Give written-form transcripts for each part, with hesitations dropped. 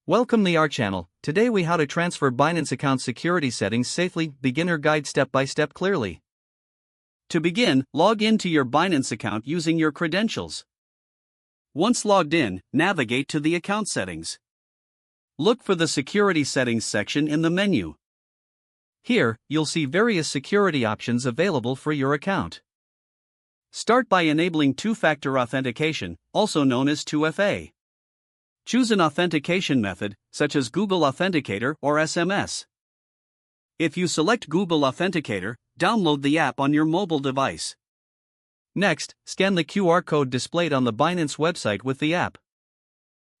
Welcome to our channel. Today we how to transfer Binance account security settings safely, beginner guide step by step clearly. To begin, log into your Binance account using your credentials. Once logged in, navigate to the account settings. Look for the security settings section in the menu. Here, you'll see various security options available for your account. Start by enabling two-factor authentication, also known as 2FA. Choose an authentication method, such as Google Authenticator or SMS. If you select Google Authenticator, download the app on your mobile device. Next, scan the QR code displayed on the Binance website with the app.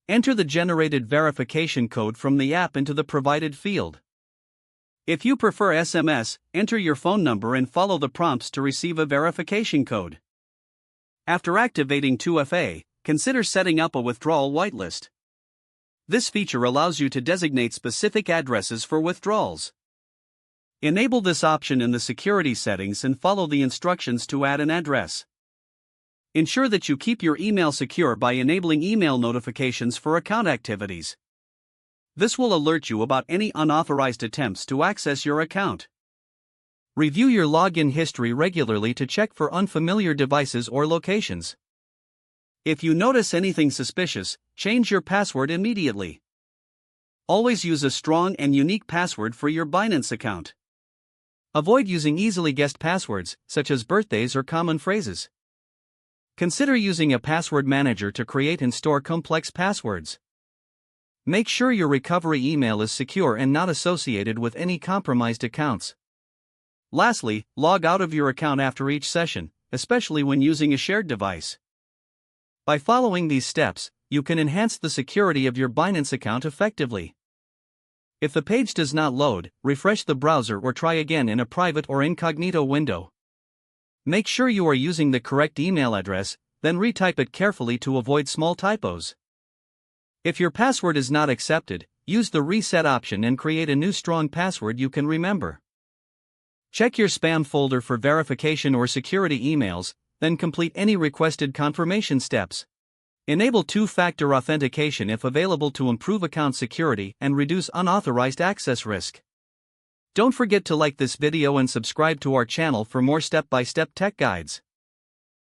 Enter the generated verification code from the app into the provided field. If you prefer SMS, enter your phone number and follow the prompts to receive a verification code. After activating 2FA, consider setting up a withdrawal whitelist. This feature allows you to designate specific addresses for withdrawals. Enable this option in the security settings and follow the instructions to add an address. Ensure that you keep your email secure by enabling email notifications for account activities. This will alert you about any unauthorized attempts to access your account. Review your login history regularly to check for unfamiliar devices or locations. If you notice anything suspicious, change your password immediately. Always use a strong and unique password for your Binance account. Avoid using easily guessed passwords, such as birthdays or common phrases. Consider using a password manager to create and store complex passwords. Make sure your recovery email is secure and not associated with any compromised accounts. Lastly, log out of your account after each session, especially when using a shared device. By following these steps, you can enhance the security of your Binance account effectively. If the page does not load, refresh the browser or try again in a private or incognito window. Make sure you are using the correct email address, then retype it carefully to avoid small typos. If your password is not accepted, use the reset option and create a new strong password you can remember. Check your spam folder for verification or security emails, then complete any requested confirmation steps. Enable two-factor authentication if available to improve account security and reduce unauthorized access risk. Don't forget to like this video and subscribe to our channel for more step-by-step tech guides.